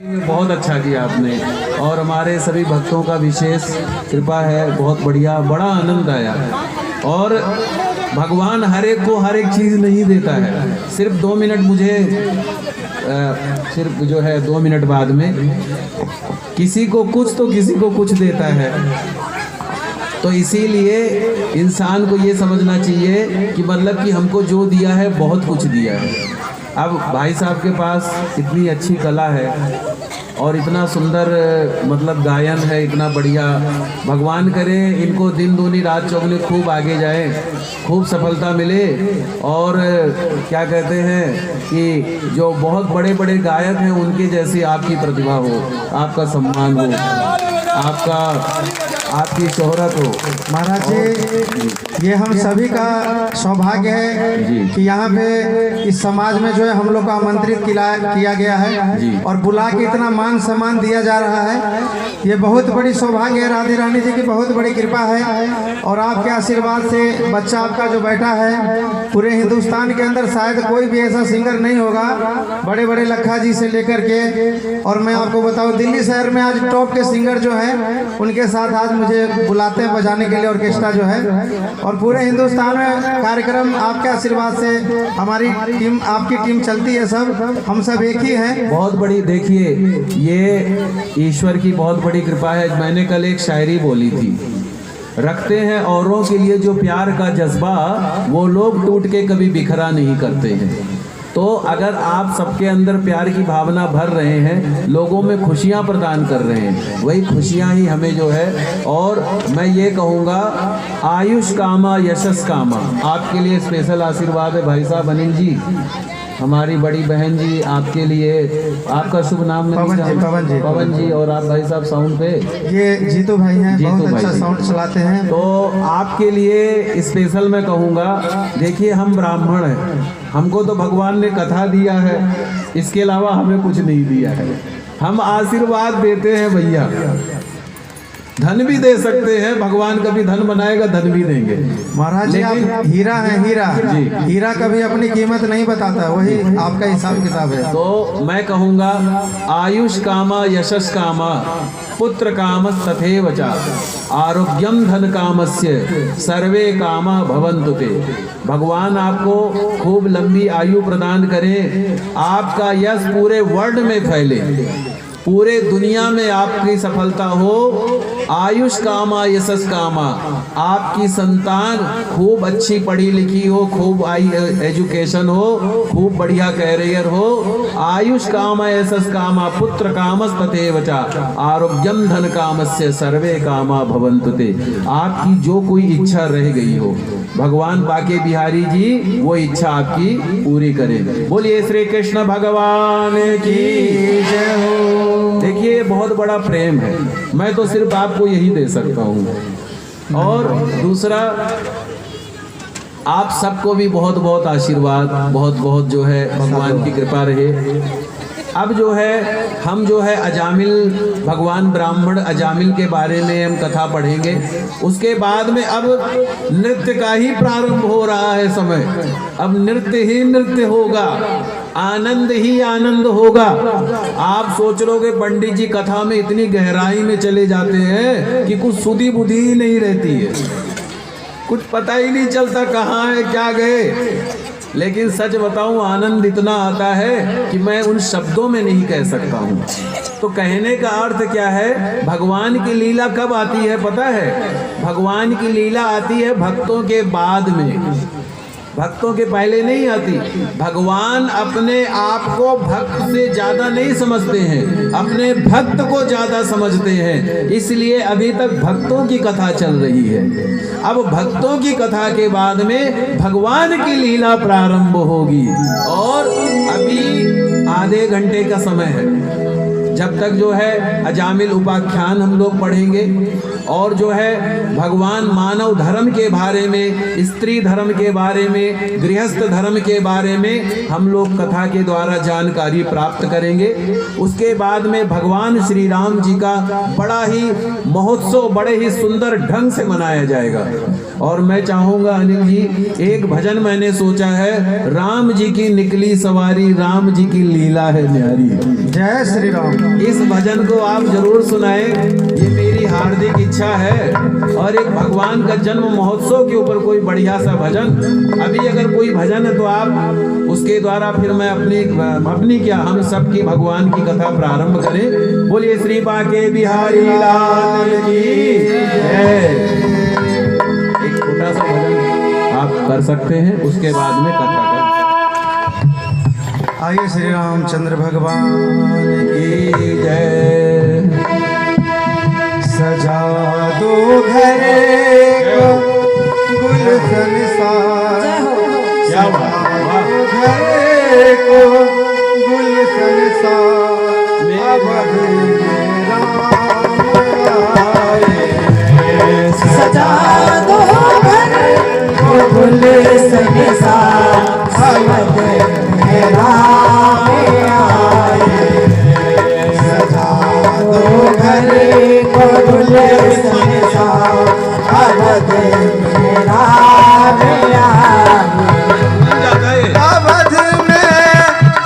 बहुत अच्छा किया आपने और हमारे सभी भक्तों का विशेष कृपा है। बहुत बढ़िया, बड़ा आनंद आया। और भगवान हर एक को हर एक चीज़ नहीं देता है। सिर्फ 2 मिनट मुझे सिर्फ जो है 2 मिनट बाद में किसी को कुछ तो किसी को कुछ देता है। तो इसीलिए इंसान को ये समझना चाहिए कि मतलब कि हमको जो दिया है बहुत कुछ दिया है। अब भाई साहब के पास इतनी अच्छी कला है और इतना सुंदर मतलब गायन है, इतना बढ़िया। भगवान करे इनको दिन दूनी रात चौगुनी खूब आगे जाए, खूब सफलता मिले। और क्या कहते हैं कि जो बहुत बड़े बड़े गायक हैं उनके जैसी आपकी प्रतिभा हो, आपका सम्मान हो, आपकी शोहरत हो। महाराज जी, ये हम सभी का सौभाग्य है कि यहाँ पे इस समाज में जो है हम लोग को आमंत्रित किया गया है और बुला के इतना मान सम्मान दिया जा रहा है। ये बहुत बड़ी सौभाग्य है, राधे रानी जी की बहुत बड़ी कृपा है। और आपके आशीर्वाद से बच्चा आपका जो बैठा है, पूरे हिंदुस्तान के अंदर शायद कोई भी ऐसा सिंगर नहीं होगा, बड़े बड़े लखा जी से लेकर के। और मैं आपको बताऊं, दिल्ली शहर में आज टॉप के सिंगर जो हैं उनके साथ आज मुझे बुलाते हैं बजाने के लिए, ऑर्केस्ट्रा जो है। और पूरे हिंदुस्तान में कार्यक्रम आपके आशीर्वाद से हमारी टीम, आपकी टीम चलती है। सब हम सब एक ही हैं। बहुत बड़ी, देखिए ये ईश्वर की बहुत बड़ी कृपा है। मैंने कल एक शायरी बोली थी, रखते हैं औरों के लिए जो प्यार का जज्बा, वो लोग टूट के कभी बिखरा नहीं करते हैं। तो अगर आप सबके अंदर प्यार की भावना भर रहे हैं, लोगों में खुशियां प्रदान कर रहे हैं, वही खुशियां ही हमें जो है। और मैं ये कहूँगा, आयुष कामा यशस कामा, आपके लिए स्पेशल आशीर्वाद है भाई साहब। अनिल जी, हमारी बड़ी बहन जी, आपके लिए, आपका शुभ नाम पवन जी। और आप भाई साहब साउंड पे, ये जीतू भाई हैं, बहुत अच्छा साउंड चलाते हैं। तो आपके लिए स्पेशल मैं कहूँगा, देखिए हम ब्राह्मण हैं, हमको तो भगवान ने कथा दिया है, इसके अलावा हमें कुछ नहीं दिया है। हम आशीर्वाद देते हैं भैया, धन भी दे सकते हैं, भगवान कभी धन बनाएगा धन भी देंगे। महाराज जी आप हीरा हैं, हीरा जी। हीरा कभी अपनी कीमत नहीं बताता, वही आपका हिसाब किताब है। तो मैं कहूँगा, आयुष कामा यशस कामा पुत्र कामस तथैव च आरोग्यम धन कामस्य सर्वे कामा भवन्तु ते। भगवान आपको खूब लंबी आयु प्रदान करें, आपका यश पूरे वर्ल्ड में फैले, पूरे दुनिया में आपकी सफलता हो। आयुष कामा यशस कामा, आपकी संतान खूब अच्छी पढ़ी लिखी हो, खूब एजुकेशन हो, खूब बढ़िया कैरियर हो। आयुष कामा यशस कामा पुत्र कामस तथैव च आरोग्यम धन कामस्य सर्वे कामा भवन्तु ते। आपकी जो कोई इच्छा रह गई हो, भगवान बाके बिहारी जी वो इच्छा आपकी पूरी करें। बोलिए श्री कृष्ण भगवान की जय हो। देखिए बहुत बड़ा प्रेम है, मैं तो सिर्फ आपको यही दे सकता हूँ। और दूसरा, आप सबको भी बहुत बहुत आशीर्वाद, बहुत बहुत जो है भगवान की कृपा रहे। अब जो है हम जो है अजामिल, भगवान ब्राह्मण अजामिल के बारे में हम कथा पढ़ेंगे। उसके बाद में अब नृत्य का ही प्रारंभ हो रहा है समय। अब नृत्य ही नृत्य होगा, आनंद ही आनंद होगा। आप सोच लोगे पंडित जी कथा में इतनी गहराई में चले जाते हैं कि कुछ सुधी बुद्धि ही नहीं रहती है, कुछ पता ही नहीं चलता कहाँ है क्या गए। लेकिन सच बताऊं, आनंद इतना आता है कि मैं उन शब्दों में नहीं कह सकता हूँ। तो कहने का अर्थ क्या है, भगवान की लीला कब आती है पता है? भगवान की लीला आती है भक्तों के बाद में, भक्तों के पहले नहीं आती। भगवान अपने आप को भक्त से ज्यादा नहीं समझते हैं, अपने भक्त को ज्यादा समझते हैं। इसलिए अभी तक भक्तों की कथा चल रही है। अब भक्तों की कथा के बाद में भगवान की लीला प्रारंभ होगी। और अभी आधे घंटे का समय है, जब तक जो है अजामिल उपाख्यान हम लोग पढ़ेंगे और जो है भगवान मानव धर्म के बारे में, स्त्री धर्म के बारे में, गृहस्थ धर्म के बारे में हम लोग कथा के द्वारा जानकारी प्राप्त करेंगे। उसके बाद में भगवान श्री राम जी का बड़ा ही महोत्सव बड़े ही सुंदर ढंग से मनाया जाएगा। और मैं चाहूंगा अनिल जी, एक भजन मैंने सोचा है, राम जी की निकली सवारी, राम जी की लीला है न्यारी। जय श्री राम। इस भजन को आप जरूर सुनाएं, ये मेरी हार्दिक इच्छा है। और एक भगवान का जन्म महोत्सव के ऊपर कोई बढ़िया सा भजन, अभी अगर कोई भजन है तो आप उसके द्वारा फिर मैं अपनी क्या हम सब की भगवान की कथा प्रारंभ करें। बोलिए श्री बांके बिहारी लाल की जय। एक छोटा सा भजन आप कर सकते हैं, उसके बाद में कथा कर। आइए श्री रामचंद्र भगवान की जय। सजा दो घरे को गुलशन सा, क्या बात है, घरे को गुलशन सा, अवध में राम आए। सजा दो घर को गुलशन सा, अवध में राम आए। सजा दो घर को गुलशन सा, अवध में राम आए। अवध में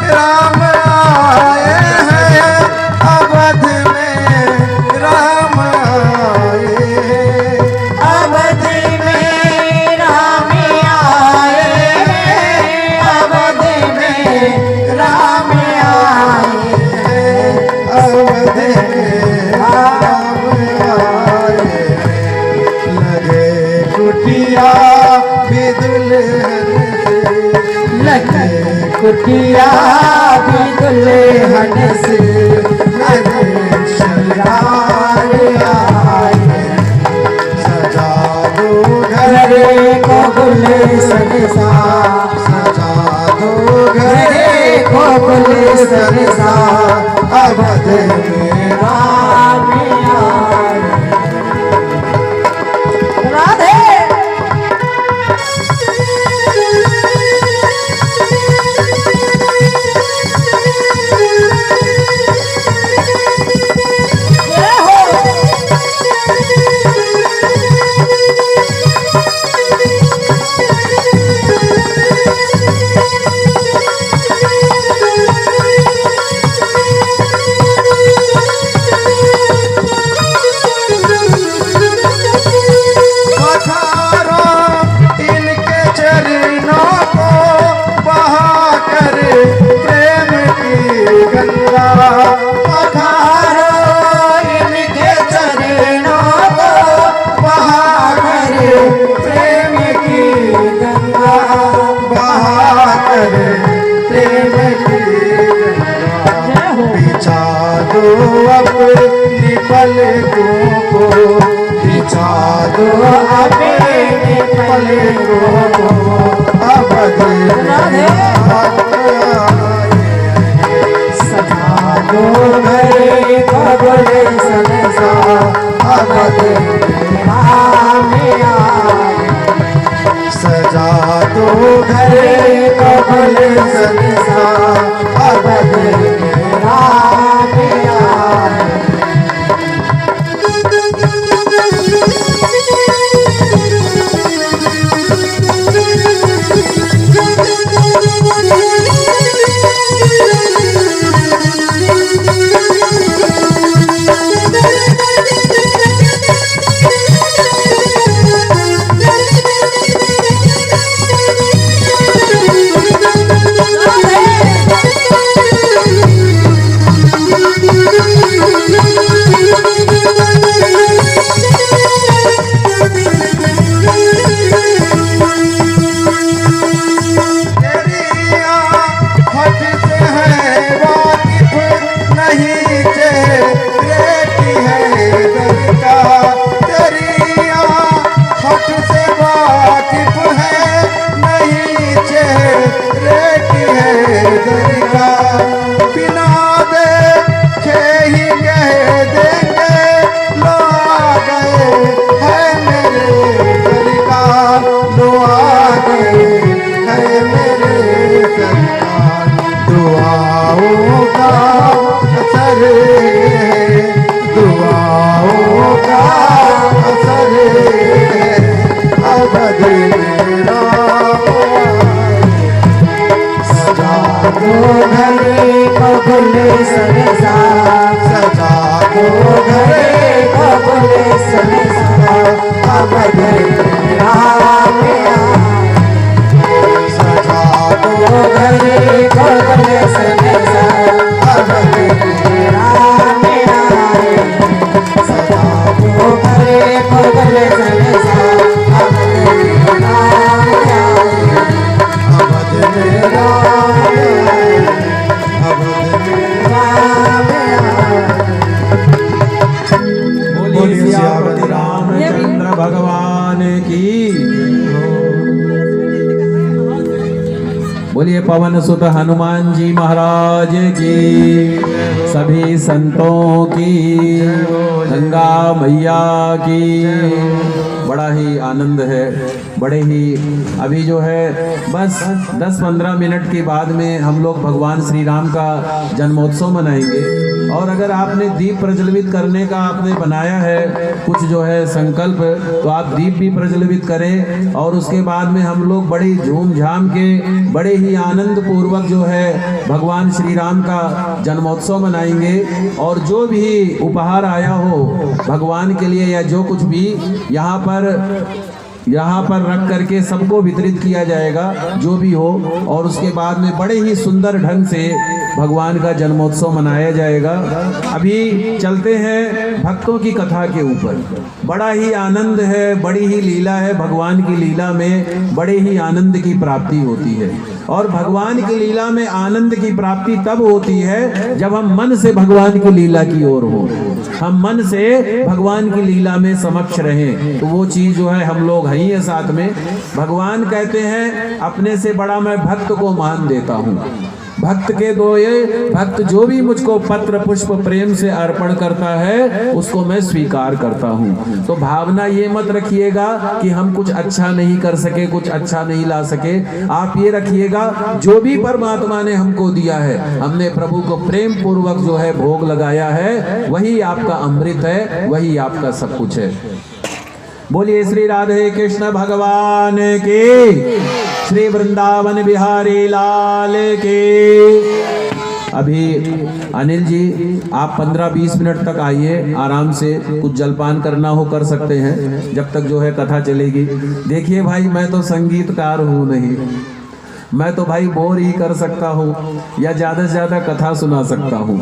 राम आए हैं, अवध में राम आए हैं। अवध में राम आए, अवध में राम आए। अवध में राम आए, लगे कुटिया भी दुल्हन से, लगे कुटिया भी दुल्हन से, लगे शृंगार आए। सजा दो घरे को गुलशन सा, सजा दो घरे को गुलशन सा, अवध में राम आए। राधे अपनी पलकों को, बिछा दो अपने पलकों को, अवध में सजा दो घरे को गुलशन सा, अवध में राम आए। सजा दो घरे को गुलशन सा, अवध में राम आए। आगे है मेरे सरकार, दुआओं का असर है, दुआओं का असर है, अवध मेरा सजा दो घरे कबले संसार, सजा दो घरे कबले संसार, अवध मेरा सजा दो घरे कबले संसार, अवध मेरा सजा दो घरे कबले संसार, अवध मेरा बोलिए सियापति रामचंद्र भगवान की, बोलिए पवन सुत हनुमान जी महाराज की, सभी संतों की, गंगा मैया की। बड़ा ही आनंद है, बड़े ही अभी जो है बस 10-15 मिनट के बाद में हम लोग भगवान श्री राम का जन्मोत्सव मनाएंगे। और अगर आपने दीप प्रज्वलित करने का आपने बनाया है कुछ जो है संकल्प, तो आप दीप भी प्रज्वलित करें। और उसके बाद में हम लोग बड़ी झूम झाम के बड़े ही आनंद पूर्वक जो है भगवान श्री राम का जन्मोत्सव मनाएंगे। और जो भी उपहार आया हो भगवान के लिए या जो कुछ भी यहाँ पर रख करके सबको वितरित किया जाएगा जो भी हो। और उसके बाद में बड़े ही सुंदर ढंग से भगवान का जन्मोत्सव मनाया जाएगा। अभी चलते हैं भक्तों की कथा के ऊपर। बड़ा ही आनंद है, बड़ी ही लीला है। भगवान की लीला में बड़े ही आनंद की प्राप्ति होती है। और भगवान की लीला में आनंद की प्राप्ति तब होती है जब हम मन से भगवान की लीला की ओर हो, हम मन से भगवान की लीला में समक्ष रहें। तो वो चीज जो है हम लोग हैं ही साथ में। भगवान कहते हैं अपने से बड़ा मैं भक्त को मान देता हूँ। भक्त के दो ये भक्त जो भी मुझको पत्र पुष्प प्रेम से अर्पण करता है उसको मैं स्वीकार करता हूँ। तो भावना ये मत रखिएगा कि हम कुछ अच्छा नहीं कर सके, कुछ अच्छा नहीं ला सके। आप ये रखिएगा जो भी परमात्मा ने हमको दिया है, हमने प्रभु को प्रेम पूर्वक जो है भोग लगाया है, वही आपका अमृत है, वही आपका सब कुछ है। बोलिए श्री राधे कृष्ण भगवान की, श्री वृंदावन बिहारी लाल के। अभी अनिल जी आप 15-20 मिनट तक आइए, आराम से कुछ जलपान करना हो कर सकते हैं जब तक जो है कथा चलेगी। देखिए भाई मैं तो संगीतकार हूँ नहीं, मैं तो भाई बोर ही कर सकता हूँ या ज़्यादा से ज़्यादा कथा सुना सकता हूँ।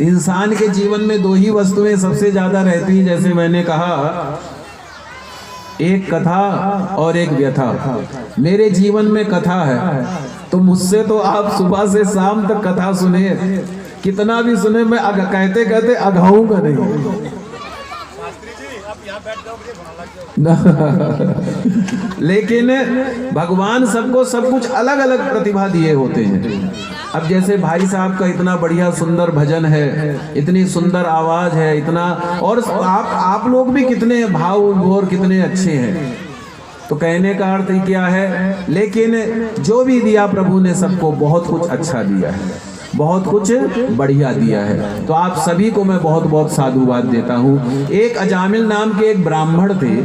इंसान के जीवन में दो ही वस्तुएं सबसे ज़्यादा रहती हैं, जैसे मैंने कहा एक कथा और एक व्यथा। मेरे जीवन में कथा है तो मुझसे तो आप सुबह से शाम तक कथा सुने, कितना भी सुने मैं कहते कहते अघाऊंगा नहीं। लेकिन भगवान सबको सब कुछ अलग अलग प्रतिभा दिए होते हैं। अब जैसे भाई साहब का इतना बढ़िया सुंदर भजन है, इतनी सुंदर आवाज है, इतना, और आप लोग भी कितने भाव और कितने अच्छे हैं। तो कहने का अर्थ ही क्या है, लेकिन जो भी दिया प्रभु ने सबको बहुत कुछ अच्छा दिया है, बहुत कुछ बढ़िया दिया है। तो आप सभी को मैं बहुत बहुत साधुवाद देता हूँ। एक अजामिल नाम के एक ब्राह्मण थे।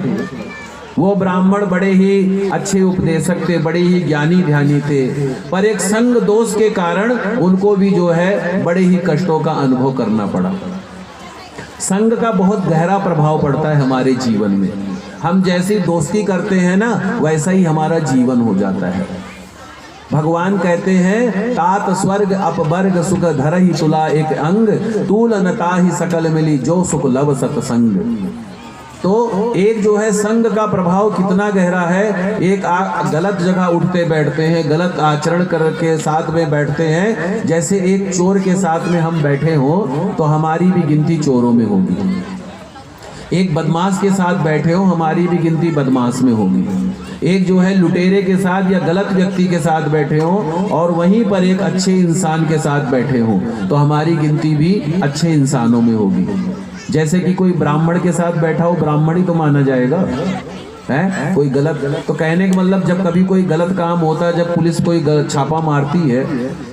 वो ब्राह्मण बड़े ही अच्छे उपदेशक थे, बड़े ही ज्ञानी ध्यानी थे, पर एक संग दोष के कारण उनको भी जो है बड़े ही कष्टों का अनुभव करना पड़ा। संग का बहुत गहरा प्रभाव पड़ता है हमारे जीवन में। हम जैसी दोस्ती करते हैं ना, वैसा ही हमारा जीवन हो जाता है। भगवान कहते हैं तात स्वर्ग अपवर्ग सुख धर ही तुला एक अंग, तूल नता ही सकल मिली जो सुख लव सतसंग। तो एक जो है संग का प्रभाव कितना गहरा है। एक गलत जगह उठते बैठते हैं, गलत आचरण करके साथ में बैठते हैं। जैसे एक चोर के साथ में हम बैठे हो तो हमारी भी गिनती चोरों में होगी। एक बदमाश के साथ बैठे हो, हमारी भी गिनती बदमाश में होगी। एक जो है लुटेरे के साथ या गलत व्यक्ति के साथ बैठे हो और वहीं पर एक अच्छे इंसान के साथ बैठे हो तो हमारी गिनती भी अच्छे इंसानों में होगी। जैसे कि कोई ब्राह्मण के साथ बैठा हो, ब्राह्मण ही तो माना जाएगा। है कोई गलत, तो कहने का मतलब जब कभी कोई गलत काम होता है, जब पुलिस कोई छापा मारती है,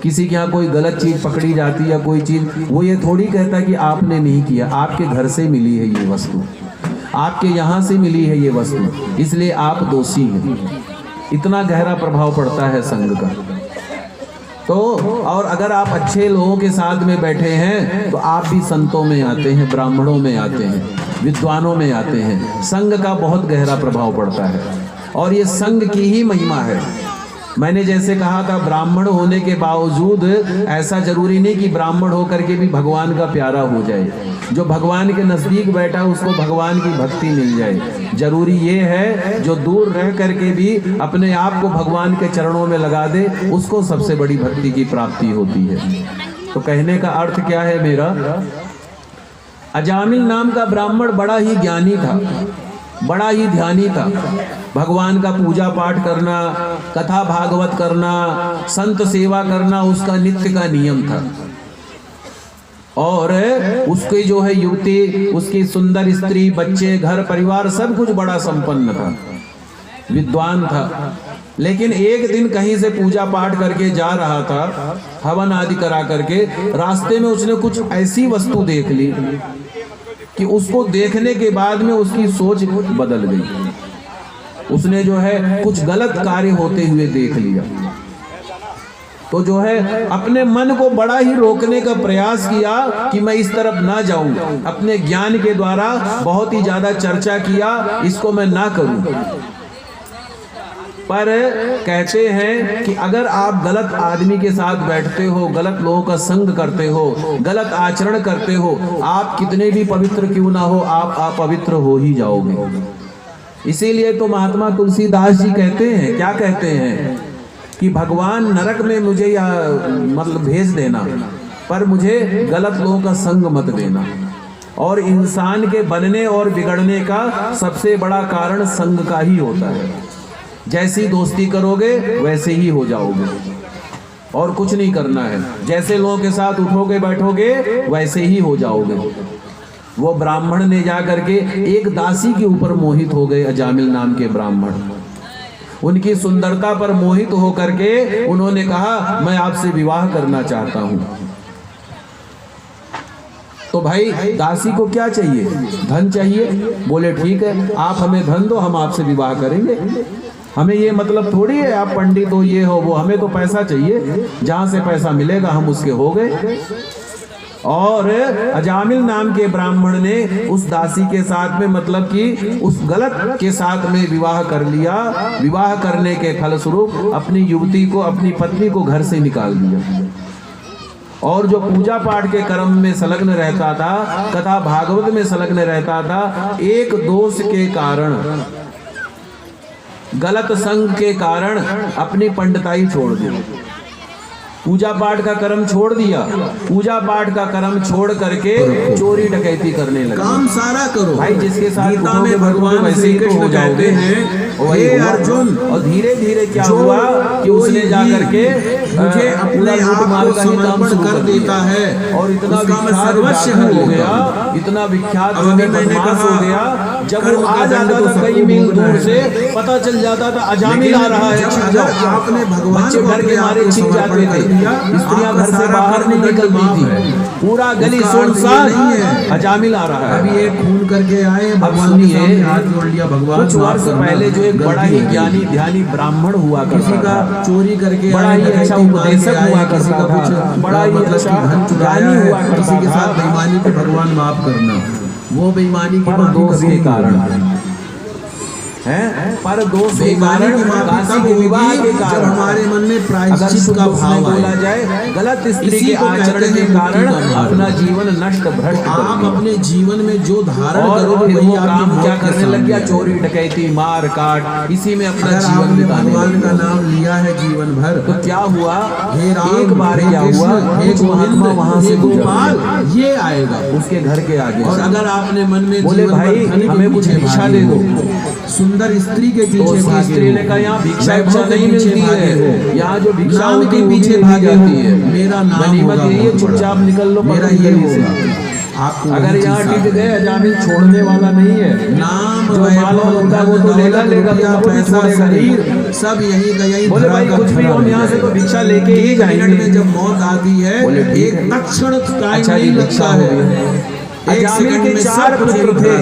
किसी के यहाँ कोई गलत चीज पकड़ी जाती है या कोई चीज, वो ये थोड़ी कहता कि आपने नहीं किया, आपके घर से मिली है ये वस्तु, आपके यहाँ से मिली है ये वस्तु, इसलिए आप दोषी हैं। इतना गहरा प्रभाव पड़ता है संग का। तो और अगर आप अच्छे लोगों के साथ में बैठे हैं तो आप भी संतों में आते हैं, ब्राह्मणों में आते हैं, विद्वानों में आते हैं। संग का बहुत गहरा प्रभाव पड़ता है और ये संग की ही महिमा है। मैंने जैसे कहा था, ब्राह्मण होने के बावजूद ऐसा जरूरी नहीं कि ब्राह्मण होकर के भी भगवान का प्यारा हो जाए। जो भगवान के नजदीक बैठा उसको भगवान की भक्ति मिल जाए। जरूरी ये है जो दूर रह करके भी अपने आप को भगवान के चरणों में लगा दे, उसको सबसे बड़ी भक्ति की प्राप्ति होती है। तो कहने का अर्थ क्या है मेरा, अजामिल नाम का ब्राह्मण बड़ा ही ज्ञानी था, बड़ा ही ध्यानी था। भगवान का पूजा पाठ करना, कथा भागवत करना, संत सेवा करना उसका नित्य का नियम था। और उसकी जो है युवती, उसकी सुंदर स्त्री, बच्चे, घर परिवार सब कुछ बड़ा संपन्न था, विद्वान था। लेकिन एक दिन कहीं से पूजा पाठ करके जा रहा था, हवन आदि करा करके, रास्ते में उसने कुछ ऐसी वस्तु देख ली कि उसको देखने के बाद में उसकी सोच बदल गई। उसने जो है कुछ गलत कार्य होते हुए देख लिया, तो जो है अपने मन को बड़ा ही रोकने का प्रयास किया कि मैं इस तरफ ना जाऊं। अपने ज्ञान के द्वारा बहुत ही ज्यादा चर्चा किया, इसको मैं ना करूं। पर कहते हैं कि अगर आप गलत आदमी के साथ बैठते हो, गलत लोगों का संग करते हो, गलत आचरण करते हो, आप कितने भी पवित्र क्यों ना हो, आप अपवित्र हो ही जाओगे। इसीलिए तो महात्मा तुलसीदास जी कहते हैं, क्या कहते हैं कि भगवान नरक में मुझे या मतलब भेज देना, पर मुझे गलत लोगों का संग मत देना। और इंसान के बनने और बिगड़ने का सबसे बड़ा कारण संग का ही होता है। जैसी दोस्ती करोगे वैसे ही हो जाओगे, और कुछ नहीं करना है। जैसे लोगों के साथ उठोगे बैठोगे वैसे ही हो जाओगे। वो ब्राह्मण ने जा करके एक दासी के ऊपर मोहित हो गए, अजामिल नाम के ब्राह्मण। उनकी सुंदरता पर मोहित होकर के उन्होंने कहा, मैं आपसे विवाह करना चाहता हूं। तो भाई दासी को क्या चाहिए, धन चाहिए। बोले ठीक है, आप हमें धन दो, हम आपसे विवाह करेंगे। हमें ये मतलब थोड़ी है आप पंडित हो, ये हो वो, हमें तो पैसा चाहिए, जहां से पैसा मिलेगा हम उसके हो गए। और अजामिल नाम के ब्राह्मण ने उस दासी के साथ में मतलब कि उस गलत के साथ में विवाह कर लिया। विवाह करने के फलस्वरूप अपनी युवती को, अपनी पत्नी को घर से निकाल दिया। और जो पूजा पाठ के कर्म में संलग्न रहता था, कथा भागवत में संलग्न रहता था, एक दोष के कारण, गलत संग के कारण अपनी पंडिताई छोड़ दी, पूजा पाठ का कर्म छोड़ दिया। पूजा पाठ का कर्म छोड़ करके चोरी डकैती करने लगे। काम सारा करो भाई, जिसके साथ गीता में भगवान वैसे ही तो हो जाते हैं। हे अर्जुन, और धीरे धीरे क्या हुआ कि उसने जा करके मुझे अपने आप को समर्पण कर देता है और इतना सर्वस्व हो गया, इतना विख्यात हो गया। जब वो आ जाता था कई मील दूर से, पता चल जाता था अजामिल आ रहा है। आपने भगवान को डर के मारे छिप जाते थे, स्त्रियां घर से बाहर नहीं निकलती थी, पूरा गली सुनसान है, अजामिल आ रहा है। अभी एक खून करके आए, भगवान के सामने हाथ जोड़ लिया। भगवान कुछ वर्ष पहले जो एक बड़ा ही ज्ञानी ध्यानी ब्राह्मण हुआ, किसी का चोरी करके बड़ा ही अच्छा उपदेशक हुआ, किसी का कुछ बड़ा ही अच्छा ज्ञानी हुआ, किसी के साथ बेईमानी को भगवान माफ करना, वो बेईमानी के दोष के कारण है, पर दोष के कारण, काशी के विवाह के कारण, हमारे मन में प्रायश्चित का भाव बोला जाए, गलत स्त्री के आचरण के कारण अपना जीवन नष्ट भ्रष्ट। आप अपने जीवन में जो धारण करोगे वही काम क्या करने लग गया, चोरी डकैती मार काट, इसी में अपना जीवन बिताने। भगवान का नाम लिया है जीवन भर, तो क्या हुआ, एक बार क्या हुआ, एक महात्मा वहां से गोपाल ये आएगा उसके घर के आगे, और अगर आपने मन में बोले भाई हमें कुछ भिक्षा दे दो, सुंदर स्त्री के पीछे भागे, स्त्री ने कहा यहाँ भिक्षा नहीं मिलती है, यहाँ जो भिक्षा के पीछे भाग जाती है, मेरा नाम चुपचाप निकल लो, मेरा ये होगा। आपको अगर यहाँ टिक गए अजामिल छोड़ने वाला नहीं है। नाम जो माल होगा वो तो लेगा पैसा शरीर सब यही का यही। बोले भाई कुछ भी हम यहाँ से तो भिक्षा लेके ही जाएंगे। में जब मौत आती है एक तक्षण टाइम नहीं लगता है। अजामिल के 4 पुत्र थे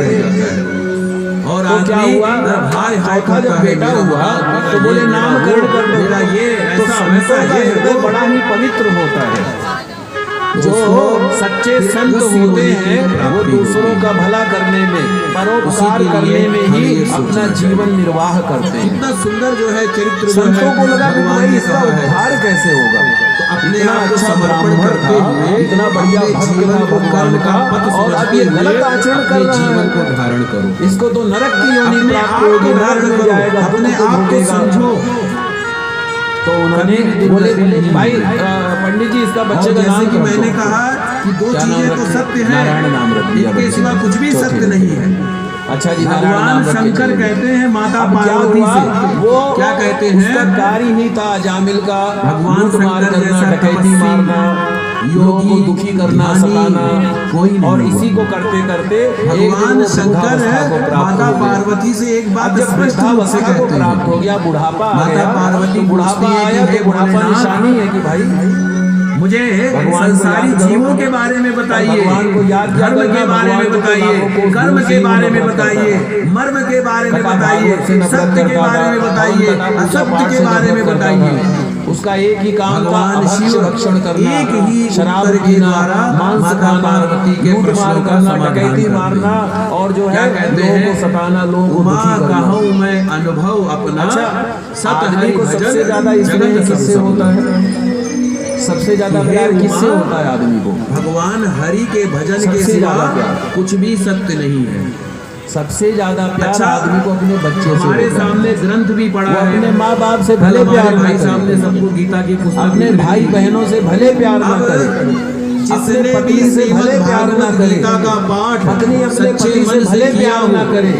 और तो क्या हुआ भाई चौथा जब बेटा हुआ तो बोले नामकरण कर दो। ये ऐसा वैसा ये हृदय बड़ा ही पवित्र होता है। जो सच्चे संत होते हैं वो दूसरों का भला करने में परोपकार करने में ही अपना जीवन निर्वाह करते हैं। इतना सुंदर जो है चरित्र संतों को लगा कि भाई इसका उद्धार कैसे होगा, तो अपने आप को समर्पण करते हुए इतना बढ़िया जीवन को कर्म का पथ और अब ये गलत आचरण कर जीवन को धारण करो। इसको तो नरक की योनि में आपको धारण कर जाएगा। अपने आप को समझो। तो उन्होंने बोले भाई पंडित जी इसका बच्चे का नाम कि मैंने कहा कि 2 चीजें तो सत्य है, इनके सिवा कुछ भी सत्य नहीं है। अच्छा जी, भगवान शंकर कहते हैं माता पार्वती से वो क्या कहते हैं, उसका कार्य ही था अजामिल का भगवान मार करना, डकैती मारना, लोगों को दुखी करना, सताना कोई, और इसी को करते करते भगवान शंकर है माता पार्वती से एक बात जब वृद्धावस्था को प्राप्त हो गया, बुढ़ापा माता पार्वती बुढ़ापा आया तो बुढ़ापा निशानी है कि भाई मुझे संसारी जीवों के बारे में बताइए, भगवान को याद धर्म के बारे में बताइए, कर्म के बारे में बताइए, मर्म के बारे में बताइए, सत्य के बारे में बताइए, असत्य के बारे में बताइए। उसका एक ही काम था शिव रक्षण करना, एक ही शराब पीना, मांस खाना, लूट मार करना, डकैती मारना और जो है लोगों को सताना, लोगों को दुखी करना। कहूं मैं अनुभव अपना सतहरि को सबसे ज्यादा इसलिए किससे होता है, सबसे ज्यादा प्यार किससे होता है आदमी को, भगवान हरि के भजन के सिवा कुछ भी सत्य नहीं है। सबसे ज्यादा प्यार आदमी को अपने बच्चे से, हमारे सामने ग्रंथ भी पढ़ा है, अपने माँ बाप से भले प्यार भाई सामने सबको गीता की पुस्तक, अपने भाई बहनों से भले प्यार ना करे, अपने पति से भले प्यार ना करे, गीता का पाठ पत्नी अपने पति से भले प्यार ना करे,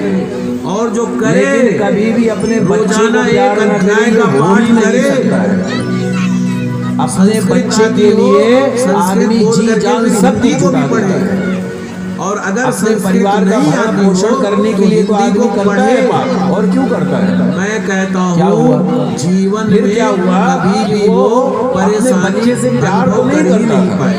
और जो करे कभी भी अपने बच्चे को प्यार ना करे का पाठ करे। अपने बच्चे के लिए आदमी जी जान सब दी को भी पढ़े, और अगर अपने परिवार का भरण पोषण करने के लिए तो आदमी करता है, और क्यों करता है। मैं कहता हूँ जीवन में क्या हुआ, कभी भी वो परेशानी बच्चे से प्यार तो नहीं करता,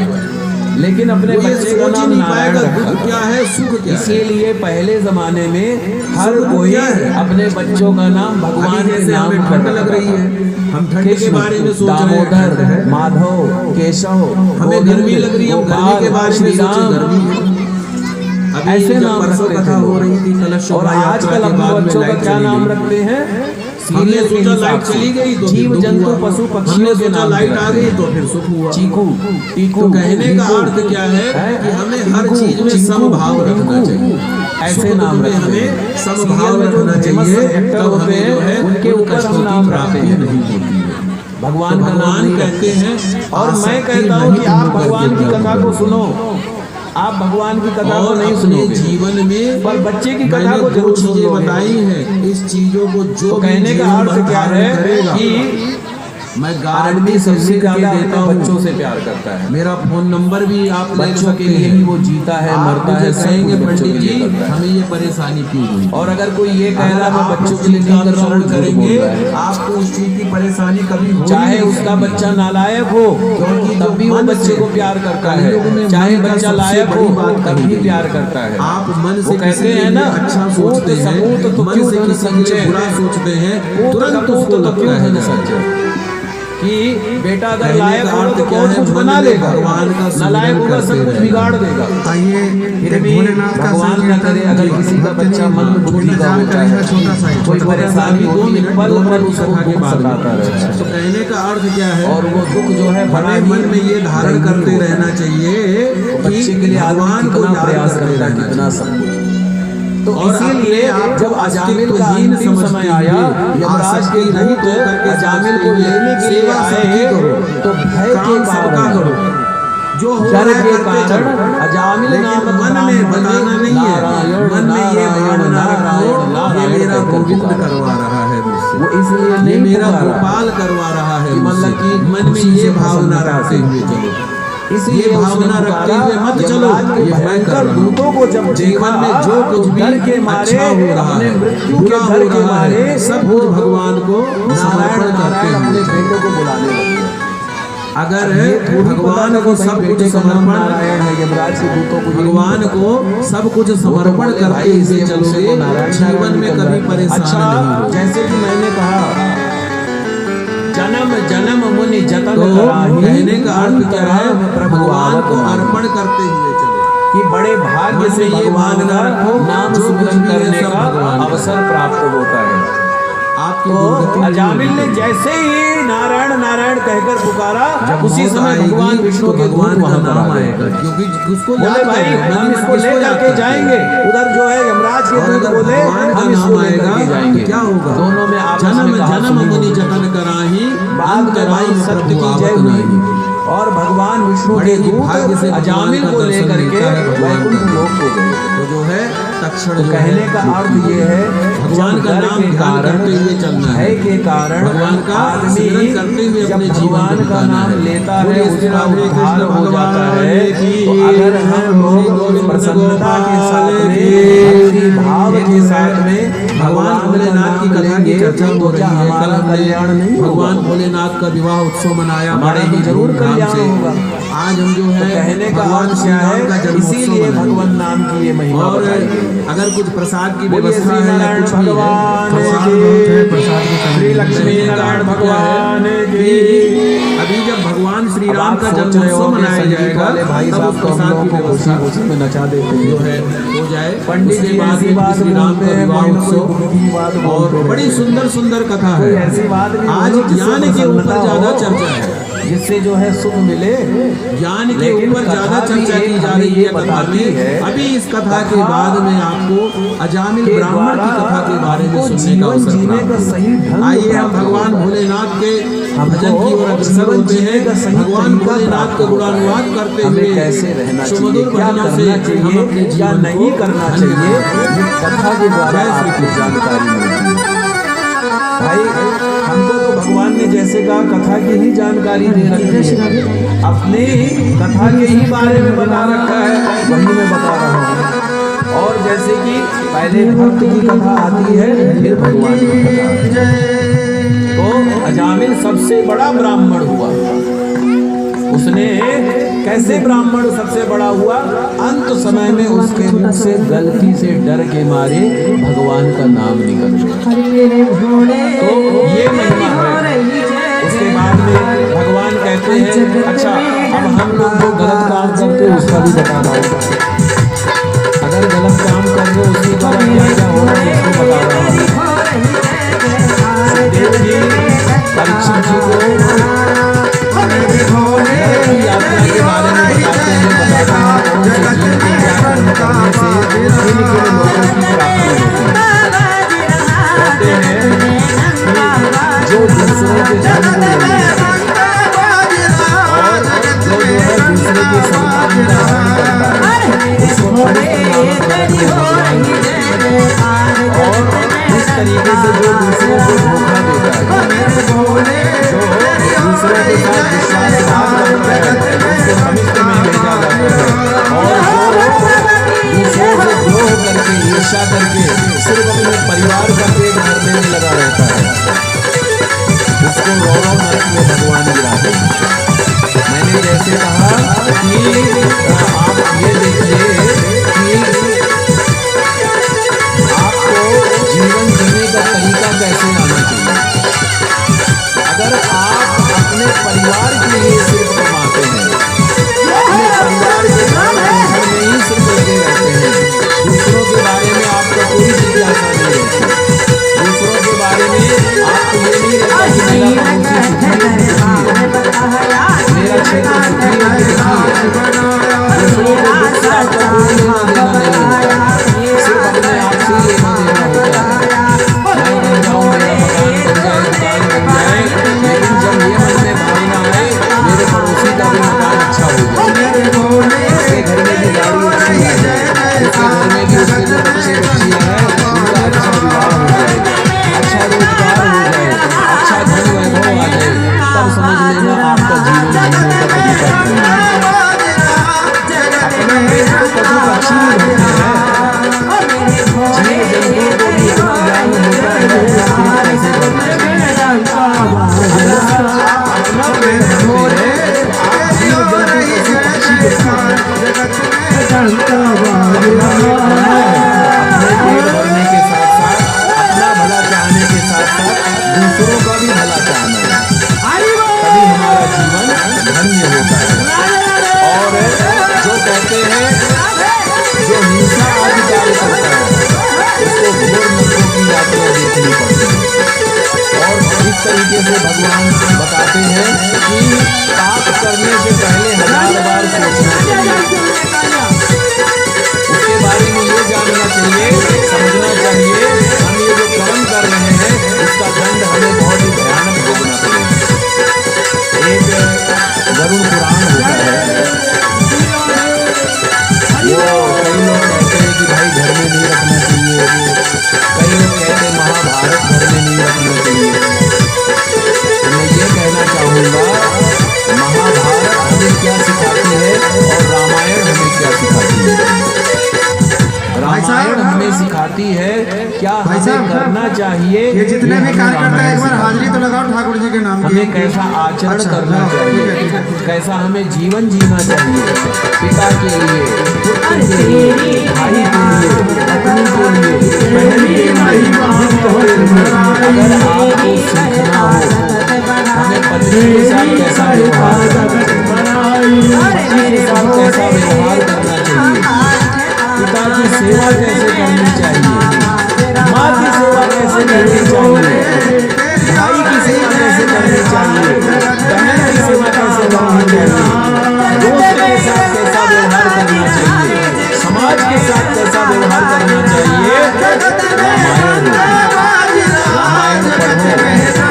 लेकिन अपने बच्चे का नाम नारायण रखा। क्या है सुख क्या, इसीलिए पहले जमाने में हर कोई अपने बच्चों का नाम भगवान के नाम ठंड लग रही है, हम ठंड के बारे में सोच रहे हैं, दामोदर, माधव, केशव, हमें गर्मी लग रही है, गर्मी के बारे में सोचे गर्मी है। ऐसे नाम रखते कथा हो रही थी कलश, और आजकल अपने बच्चों का क्या नाम रखते हैं, हमने सोचा लाइट चली गई तो जीव जंतु पशु पक्षियों के नाम लाइट आ गई तो फिर सुख हुआ, चीकू टीकू। तो कहने का अर्थ क्या है कि हमें हर चीज में समभाव रखना चाहिए, ऐसे नाम में हमें समभाव रखना चाहिए, तब हमें जो है उनके ऊपर हम नाम रखते हैं, नहीं होती है। भगवान का नाम कहते हैं, और मैं कहता हूँ कि आप भगवान की कथा को सुनो, आप भगवान की कथा को नहीं सुनोगे जीवन में, पर बच्चे की कथा को जरूर चीजें बताई हैं, इस चीजों को जो तो कहने का अर्थ क्या है कि मैं आदमी सबसे ज्यादा देता हूँ बच्चों से प्यार करता है। मेरा फोन नंबर भी आप बच्चों के लिए ही वो जीता है, मरता है, कहेंगे पंडित जी हमें ये परेशानी क्यों हुई, और अगर कोई ये कह रहा है बच्चों के लिए नहीं कर रहा हूँ करेंगे, आपको उस चीज की परेशानी कभी हो, चाहे उसका बच्चा नालायक हो तब भी वो बच्चे को प्यार करता है, चाहे बच्चा लायक हो तब भी प्यार करता है। आप मन से कहते हैं ना अच्छा सोचते हैं, मन से किसी के बुरा सोचते हैं, तुरंत उसको लगता है सच्चा कि बेटा अगर लायक होगा तो बहुत कुछ बना लेगा, नालायक होगा सब कुछ बिगाड़ देगा। फिर भी भगवान न करे अगर किसी का बच्चा मन बुद्धि का होता है, कोई परेशानी होती है, पल पल उसको दुख सताता रहता है। तो कहने का अर्थ क्या है, और वो दुख जो है बड़ा मन में ये धारण करते रहना चाहिए बच्चे के लिए भगवान को प्रयास करता कितना सब कुछ। तो इसीलिए जब अजामिल का अंतिम समय आया, यमराज के दूत अजामिल को लेने के लिए आए, तो भय के कारण जो डर के कारण अजामिल नाम मन में बताना नहीं है, मन में ये भावना रखो ये मेरा गोविंद करवा रहा है मुझसे, वो इसलिए नहीं मेरा गोपाल करवा रहा है, मतलब कि मन में ये भावना रखते हुए चलो। ये भावना रखते हुए मत चलो ये मैं कर रहा हूं। दूतों को जब जीवन में जो कुछ भी डर के मारे अच्छा हो रहा अपने है, मृत्यु बुरा के हो डर के रहा मारे है, सब कुछ भगवान को समर्पण करते अपने हैं। बेटों को बुलाने लगे। अगर ये थोड़ी भगवान पता को था कि सब भाई कुछ बेटे का नाम समर्पण नारायण है, यमराज के दूतों को भगवान को सब कुछ समर्पण करते हुए चलोगे, जीवन में कभी परेशान अच्छा, नहीं होगे। जैसे कि मैंने कहा जन्म जन्म मुनि जतन तो कराही, कहने का अर्थ क्या है, प्रभु भगवान आवत को नाही। अर्पण करते हुए चलो कि बड़े भाग्य मन से में ये भगवान भावना का रखो, नाम जो कुछ सुमिरन भी है करने सब का भगवान का। अवसर प्राप्त होता है। आपकी तो दुर्गति अजामिल ने जैसे ही नारायण नारायण कहकर पुकारा, उसी मौत समय आएगी, भगवान विष्णु तो के दूत भगवान का वहां पर नाम आ गए। आएगा, क्योंकि उसको बोले याद भाई करो, हम मैंने इसको किसको लेकर याद के करते जाएंगे, हैं? उधर जो है यमराज के और दूत अगर बोले भगवान का हम नाम इसको लेकर आएगा के तो जाएंगे। क्या होगा? दोनों में आपस जन्म में कहा जन्म सुनी मुनि होगी। जतन कराही, बाद में अंतराम भाई सत्य प्रभु की जय आवत हुई नाही। और भगवान विष्णु बड़े के ही भाग्य से दूत भगवान अजामिल का को दर्शन लेकर के मिलता है, भगवान वैकुंठ का। लोक को गए। तो जो है तक्षण तो जो कहने है, का अर्थ ये है भगवान जब का डर नाम के ध्यान कारण, करते हुए चलना है, भय के कारण भगवान का आदमी स्मरण करते हुए जब अपने जीवन भगवान को का बिताना नाम है। लेता है बोलिए श्री उसका राधे उद्धार कृष्ण हो जाता भगवान है। की तो अगर हम लोग गोविंद प्रसन्नता के साथ गोपाल में की भक्ति भाव के साथ में भगवान भोलेनाथ की कथा की चर्चा हो तो रही क्या है। कल हमारा हमने कल्याण नहीं भगवान होगा? भोलेनाथ का विवाह उत्सव मनाया हमारा बड़े तो ही जरूर धूमधाम कल्याण से। होगा। आज हम जो तो है कहने का भगवान अर्थ श्री क्या राम का है, जन्मोत्सव इसीलिए मनाएंगे। भगवान नाम की ये महिमा और बताई गई है। अगर कुछ प्रसाद की बोलिए व्यवस्था श्री है या नारायण कुछ भी है, भगवान प्रसाद की, बहुत है, प्रसाद की कमी श्री नहीं। लक्ष्मी कहने का नारायण अर्थ क्या है भगवान कि की। अभी जब भगवान श्री अब राम आप का सोच रहे जन्मोत्सव हो कि मनाया संगीत जाएगा, वाले भाई तब साहब उस तो हम प्रसाद लोगों की को व्यवस्था खुशी में नचा देते हैं। जो है हो जाए। पंडित उसके जी बाद ऐसी में बात श्री राम का बोलते हैं, विवाह कोई ना कोई उत्सव उनकी बात और बोलते बड़ी रहते हैं। सुंदर सुंदर कथा कोई है। ऐसी बात भी आज बोलो जिससे ज्ञान के ऊपर प्रसन्नता ज्यादा हो, चर्चा है, जिससे जो है सुख मिले। ज्ञान के लेकिन ऊपर ज्यादा कथा भी चर्चा की एक जा हमें रही ये है कथा बताती में। है, अभी इस कथा के बाद में आपको अजामिल के ब्राह्मण की द्वारा कथा के बारे में हमको सुनने का जीवन अवसर जीने प्राप्त का होगा। सही ढंग आइए हम प्राप्त भगवान होगा। भोलेनाथ के हमको भजन की ओर अग्रसर जीवन होते जीने हैं। का सही भगवान तरीका भोलेनाथ प्राप्त का होता है। गुणानुवाद करते हमें हुए कैसे रहना चाहिए, सुमधुर क्या भजनों करना से हम चाहिए, अपने क्या जीवन नहीं को करना धन्य चाहिए, बनाएं। ये कथा के द्वारा जय श्री आपको कृष्ण। जानकारी मिलती है। भाई हमको तो भगवान ने जैसे कहा कथा की ही जानकारी दे रखी है, अपनी कथा के ही बारे में बता रखा है, वही मैं बता रहा हूँ। और जैसे कि पहले भक्त की कथा आती है, फिर भगवान की कथा आती है। तो अजामिल सबसे बड़ा ब्राह्मण हुआ। उसने कैसे ब्राह्मण सबसे बड़ा हुआ? अंत समय में उसके मुख से गलती से डर के मारे भगवान का नाम निकल गया। तो ये महिमा है। उसके बाद में भगवान कहते हैं, अच्छा अब हम लोग जो गलत काम करते हैं उसका भी बता रहा हूँ। अगर गलत काम कर रहे हो उसके द्वारा क्या क्या हो रहा है उसको बता रहा हूँ। सुखदेव जी परीक्षित जी को यात्रा के बारे में बताते हैं, कौन से जीव के व्याकरण करने से किन किन लोगों की प्राप्ति होती है। कहते हैं जो दूसरों के धन को लेते हैं और जो है दूसरे के संतान का हरण करता है, उसको पवित्र नामक रत्न भगवान कहते हैं। और इस तरीके से जो दूसरों को धोखा देता है, जो दूसरों के साथ विश्वासघात करता है, उसको भविष्य में भेजा जाता है। और जो दूसरों से द्रोह करके ईर्ष्या करके सिर्फ अपने परिवार का पेट भरने में लगा रहता है, उसको रौरव नरक में भगवान गिराते हैं। मैंने जैसे कहा कि आप ये देखिए कि आपको जीवन जीने का तरीका कैसे आना चाहिए। अगर आप अपने परिवार के लिए सिर्फ कमाते हैं, अपने परिवार के घर में ही सिर्फ लगे रहते हैं, दूसरों के बारे में आपका कोई जिज्ञासा नहीं रहती, दूसरों के बारे में आपको ये नहीं रहता कि मेरा पड़ोसी सुखी है, मेरा क्षेत्र सुखी है, दूसरों के दुख से आपका कोई लेना देना नहीं होता, सिर्फ अपने आप से ही लेना देना होता है। मैं बन जाऊं, मेरा मकान बन जाए, दुकान बन जाए, लेकिन जब ये मन में भावना आए मेरे पड़ोसी का भी अपना पेड़ रखते हैं, आप जीव जंतु पशु पक्षी के साथ अपने पेट भरने के साथ साथ, अपना भला चाहने के साथ साथ दूसरों का भी भला चाहना है, तभी हमारा जीवन धन्य होता है। और जो कहते हैं, जो हिंसा आदि कार्य करता है उसको घोर नरकों की यात्रा देखनी पड़ती है। और इस तरीके से भगवान बताते हैं कि पाप करने से पहले 1000 बार सोचना चाहिए, उसके बारे में ये जानना चाहिए, समझना चाहिए हम ये जो कर्म कर रहे हैं इसका दंड हमें बहुत ही भयानक भोगना पड़ेगा। एक गरुड़ पुराण होता है, वो कई लोग कहते हैं कि भाई घर में नहीं रखना चाहिए, कई लोग कहते हैं महाभारत घर में नहीं रखना चाहिए। तो मैं ये कहना चाहूँगा, महाभारत हमें क्या सिखाती है और रामायण हमें क्या सिखाती है। रामायण हमें सिखाती है क्या हमें करना चाहिए, ये जितने भी कार्यकर्ता एक बार हाजिरी तो लगाओ ठाकुर जी के नाम की। हमें कैसा आचरण करना चाहिए, कैसा हमें जीवन जीना चाहिए, पिता के लिए, पुत्र के लिए, भाई के लिए, पत्नी के लिए, बहन के लिए। अगर आपको सीखना हो हमें पत्नी के साथ कैसा व्यवहार करना चाहिए, पत्नी के साथ कैसा व्यवहार करना चाहिए, पिता की सेवा कैसे करनी चाहिए, माँ की सेवा कैसे करनी चाहिए, भाई की सेवा कैसे करनी चाहिए, बहन की सेवा कैसे करनी चाहिए, दोस्त के साथ कैसा व्यवहार करना चाहिए, समाज के साथ कैसा व्यवहार करना चाहिए। रामायण पढ़ो,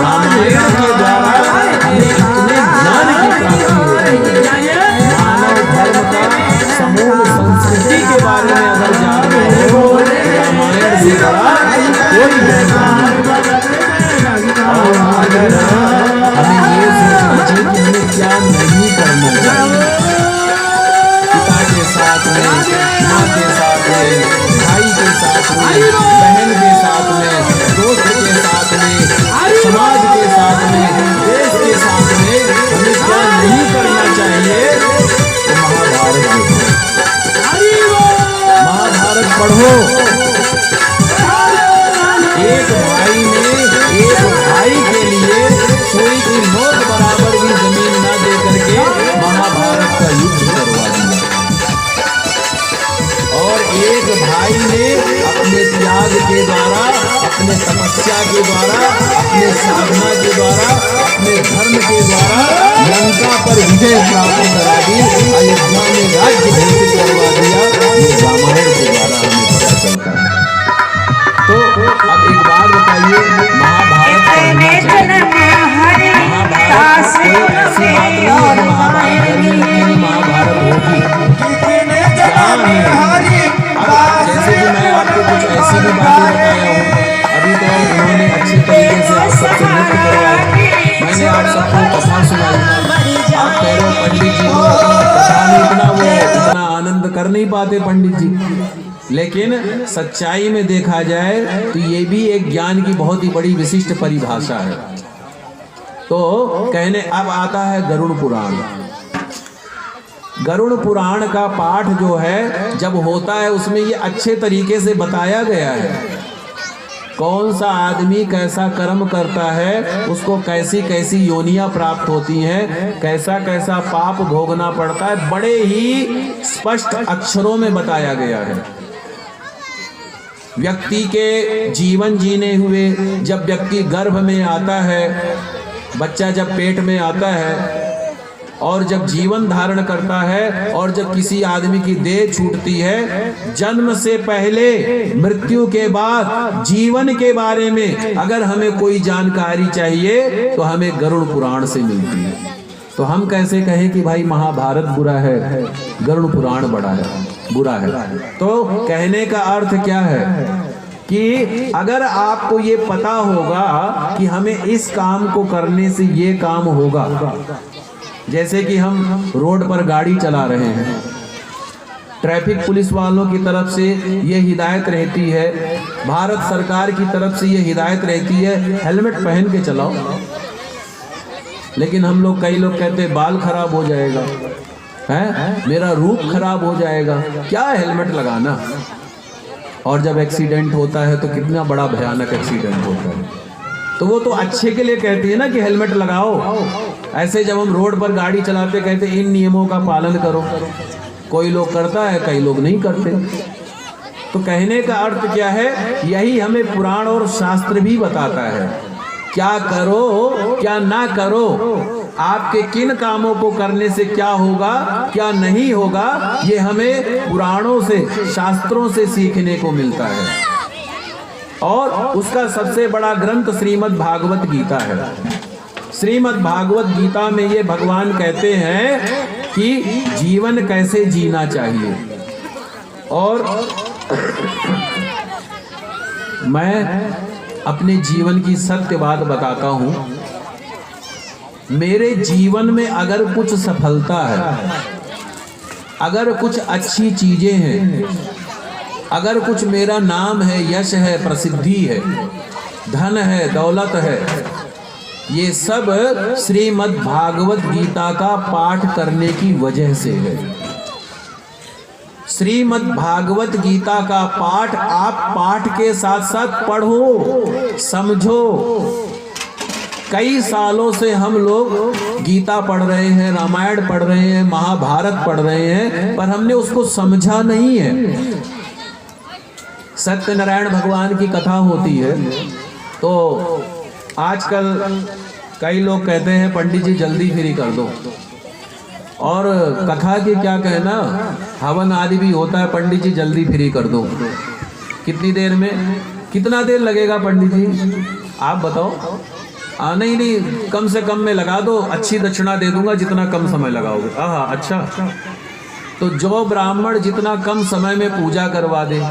रामायण के द्वारा हमें इतने ज्ञान की प्राप्ति होती है। मानव धर्म का समूल संस्कृति के बारे में अगर जान रहे हो रामायण से बड़ा कोई ज्ञान नहीं। और अगर हमें ये सोचना चाहिए कि हमें क्या नहीं करना चाहिए, पिता के साथ में, माँ के साथ में, भाई के साथ में, बहन के साथ में, दोस्त के साथ में, समाज के साथ में, देश के साथ में हमें क्या नहीं करना चाहिए। तो महाभारत देखो, महाभारत पढ़ो। एक भाई ने एक भाई के लिए सुई की नोक बराबर भी जमीन ना दे करके महाभारत का युद्ध करवा दिया। और एक भाई ने अपने त्याग के द्वारा, अपने तपस्या के द्वारा, अपने साधना के द्वारा, अपने धर्म के द्वारा लंका पर विजय प्राप्त करा दी, अयोध्या में राज्य घोषित करवा दिया। ये रामायण के द्वारा हमें पता चलता है। तो अब एक बात बताइए, महाभारत पढ़ना चाहिए। महाभारत कोई ऐसी बात नहीं है कि महाभारत धर्म की महाभारत होगी, ज्ञान है। अब जैसे कि मैं आपको कुछ ऐसी भी बातें बताया हूँ, अभी तो उन्होंने अच्छे तरीके से आप सबसे मुक्त करवाया, मैंने आप सबको कथा सुनाई। आप कह रहे हो पंडित जी को कथा में इतना आनंद कर नहीं पाते पंडित जी, लेकिन सच्चाई में देखा जाए तो ये भी एक ज्ञान की बहुत ही बड़ी विशिष्ट परिभाषा है। तो कहने अब आता है गरुड़ पुराण। गरुड़ पुराण का पाठ जो है जब होता है उसमें ये अच्छे तरीके से बताया गया है, कौन सा आदमी कैसा कर्म करता है, उसको कैसी कैसी योनियां प्राप्त होती हैं, कैसा कैसा पाप भोगना पड़ता है, बड़े ही स्पष्ट अक्षरों में बताया गया है। व्यक्ति के जीवन जीने हुए जब व्यक्ति गर्भ में आता है, बच्चा जब पेट में आता है और जब जीवन धारण करता है और जब किसी आदमी की देह छूटती है, जन्म से पहले मृत्यु के बाद जीवन के बारे में अगर हमें कोई जानकारी चाहिए तो हमें गरुड़ पुराण से मिलती है। तो हम कैसे कहें कि भाई महाभारत बुरा है, गरुड़ पुराण बड़ा है, बुरा है। तो कहने का अर्थ क्या है कि अगर आपको ये पता होगा कि हमें इस काम को करने से ये काम होगा, जैसे कि हम रोड पर गाड़ी चला रहे हैं ट्रैफिक पुलिस वालों की तरफ से ये हिदायत रहती है, भारत सरकार की तरफ से ये हिदायत रहती है, हेलमेट पहन के चलाओ। लेकिन हम लोग, कई लोग कहते हैं बाल खराब हो जाएगा, है मेरा रूप खराब हो जाएगा, क्या हेलमेट लगाना। और जब एक्सीडेंट होता है तो कितना बड़ा भयानक एक्सीडेंट होता है। तो वो तो अच्छे के लिए कहती है ना कि हेलमेट लगाओ। ऐसे जब हम रोड पर गाड़ी चलाते कहते इन नियमों का पालन करो। कोई लोग करता है, कई लोग नहीं करते। तो कहने का अर्थ क्या है, यही हमें पुराण और शास्त्र भी बताता है। क्या करो क्या ना करो, आपके किन कामों को करने से क्या होगा क्या नहीं होगा, ये हमें पुराणों से, शास्त्रों से सीखने को मिलता है। और उसका सबसे बड़ा ग्रंथ श्रीमद् भागवत गीता है। श्रीमद् भागवत गीता में ये भगवान कहते हैं कि जीवन कैसे जीना चाहिए। और मैं अपने जीवन की सत्य बात बताता हूं। मेरे जीवन में अगर कुछ सफलता है, अगर कुछ अच्छी चीजें हैं, अगर कुछ मेरा नाम है, यश है, प्रसिद्धि है, धन है, दौलत है, ये सब श्रीमद् भागवत गीता का पाठ करने की वजह से है। श्रीमद् भागवत गीता का पाठ आप पाठ के साथ साथ पढ़ो, समझो। कई सालों से हम लोग गीता पढ़ रहे हैं, रामायण पढ़ रहे हैं, महाभारत पढ़ रहे हैं, पर हमने उसको समझा नहीं है। सत्यनारायण भगवान की कथा होती है तो आजकल कई लोग कहते हैं पंडित जी जल्दी फ्री कर दो। और कथा की क्या कहना, हवन आदि भी होता है, पंडित जी जल्दी फ्री कर दो। कितनी देर में, कितना देर लगेगा पंडित जी आप बताओ। नहीं नहीं, कम से कम में लगा दो, अच्छी दक्षिणा दे दूंगा जितना कम समय लगाओगे। हाँ अच्छा। तो जो ब्राह्मण जितना कम समय में पूजा करवा दे,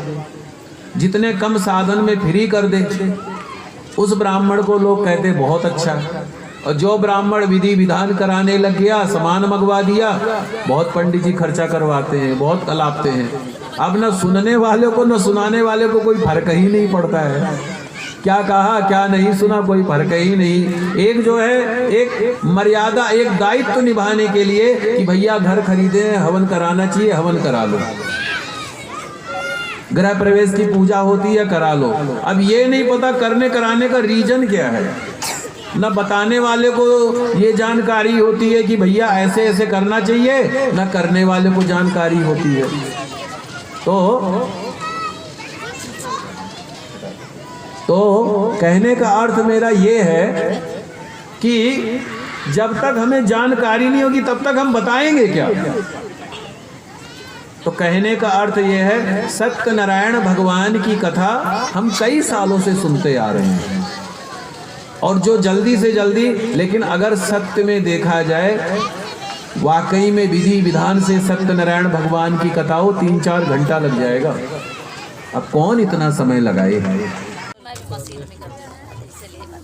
जितने कम साधन में फ्री कर दे, उस ब्राह्मण को लोग कहते बहुत अच्छा। और जो ब्राह्मण विधि विधान कराने लग गया, सामान मंगवा दिया, बहुत पंडित जी खर्चा करवाते हैं, बहुत कलापते हैं। अब न सुनने वाले को न सुनाने वाले को कोई फर्क ही नहीं पड़ता है। क्या कहा क्या नहीं सुना, कोई फर्क ही नहीं। एक जो है, एक मर्यादा, एक दायित्व निभाने के लिए कि भैया घर खरीदे, हवन कराना चाहिए, हवन करा लो। गृह प्रवेश की पूजा होती है, करा लो। अब ये नहीं पता करने कराने का रीजन क्या है, न बताने वाले को ये जानकारी होती है कि भैया ऐसे ऐसे करना चाहिए, न करने वाले को जानकारी होती है। तो कहने का अर्थ मेरा ये है कि जब तक हमें जानकारी नहीं होगी तब तक हम बताएंगे क्या। तो कहने का अर्थ ये है, सत्यनारायण भगवान की कथा हम कई सालों से सुनते आ रहे हैं। और जो जल्दी से जल्दी, लेकिन अगर सत्य में देखा जाए, वाकई में विधि विधान से सत्यनारायण भगवान की कथा हो 3-4 घंटा लग जाएगा। अब कौन इतना समय लगाए।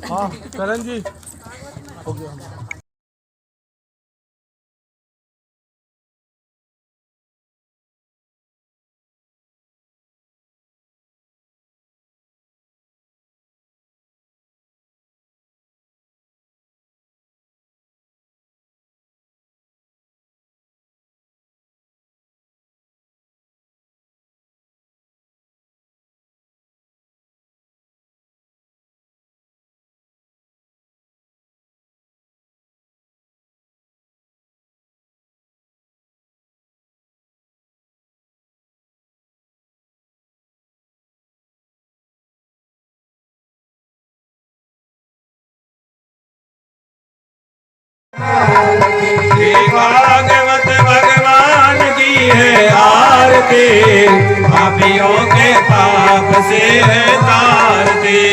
हाँ करण जी। भागवत भगवान की है आरती, पापियों के पाप से है तारती।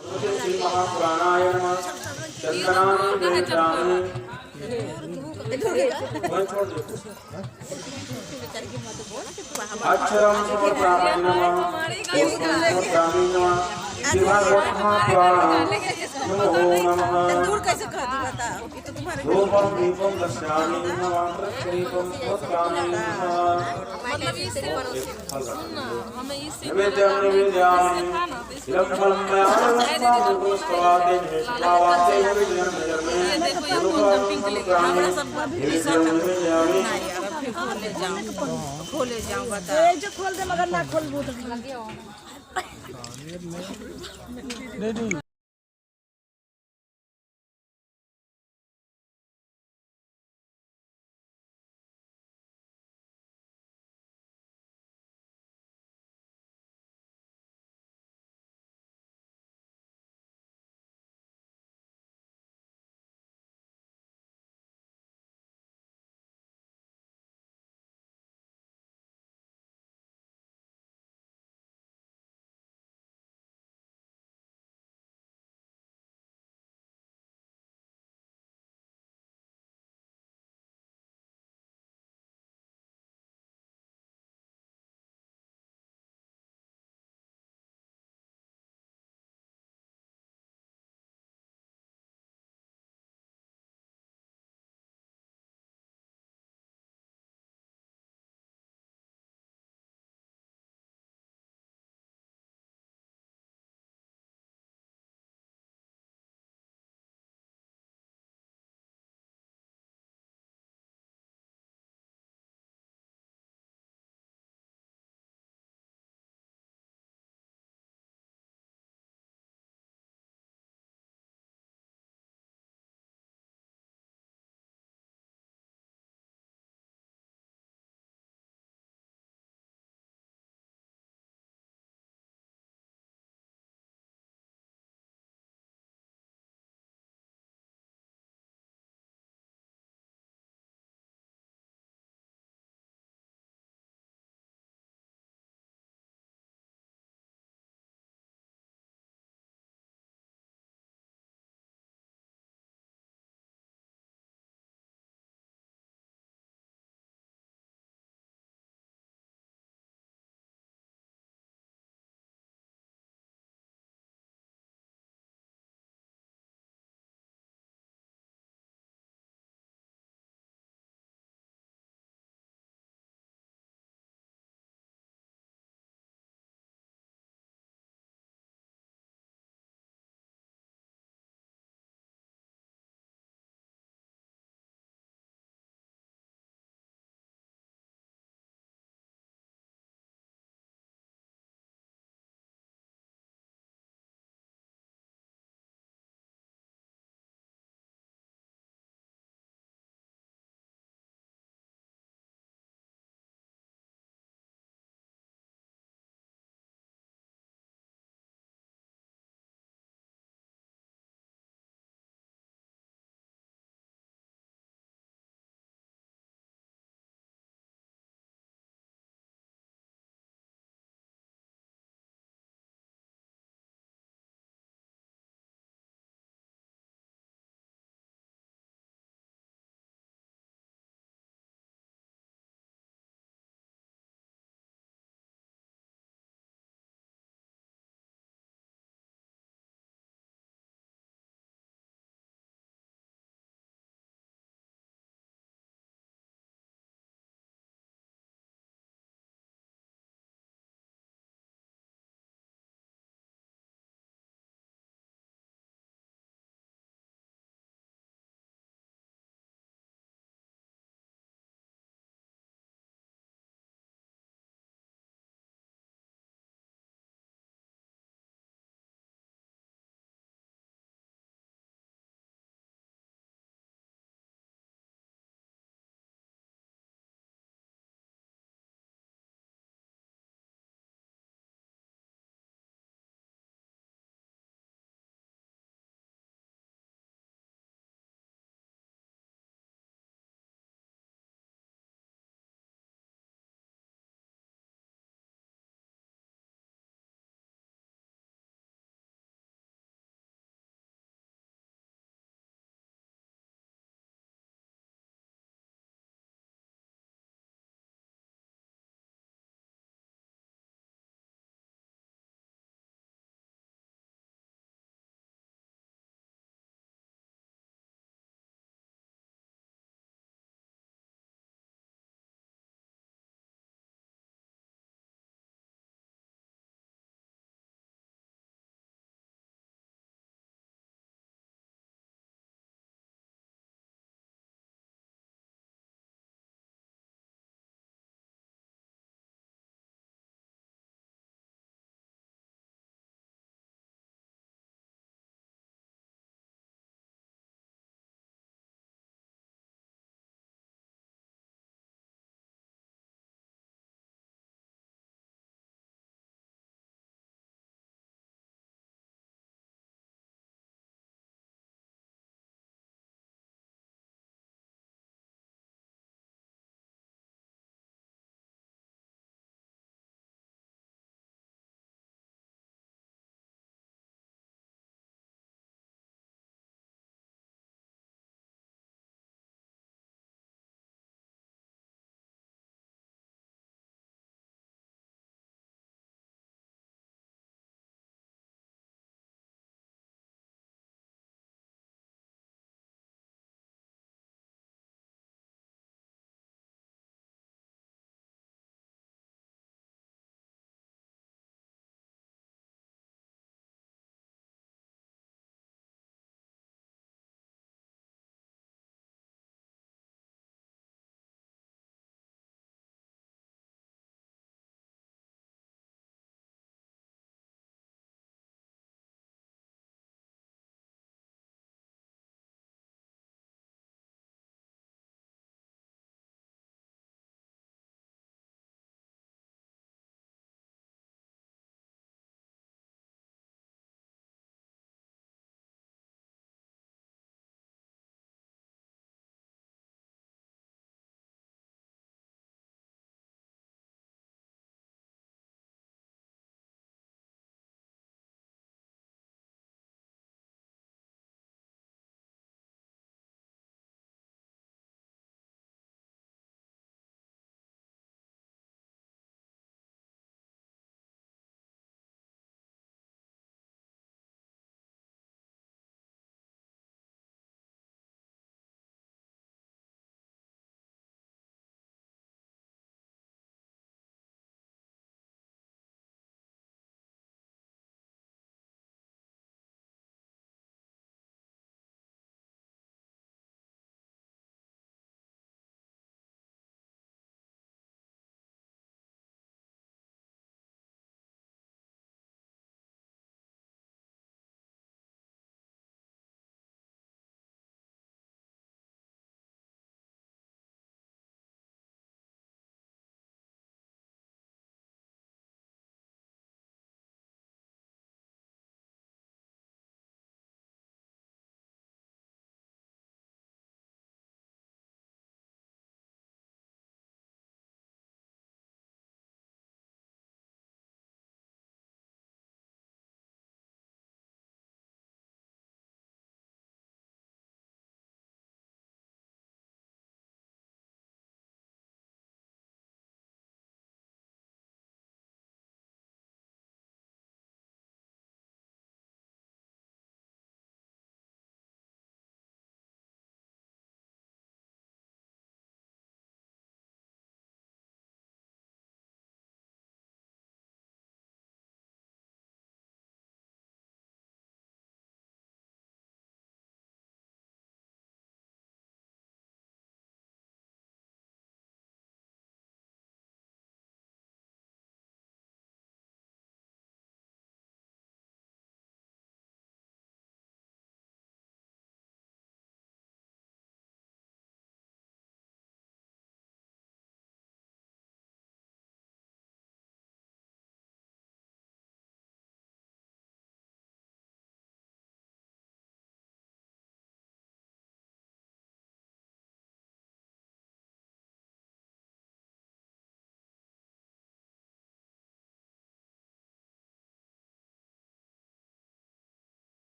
श्री महापुराणाय नमः चंदनानि नेत्राणि अक्षरं समर्पयामि नमः समर्पयामि नमः शिवाय नमः धूपं दीपं दर्शयामि नमः दीपं समर्पयामि नमः नैवेद्यं निवेदयामि इदं खोले जाऊं बता जो खोल दे मगर ना खोल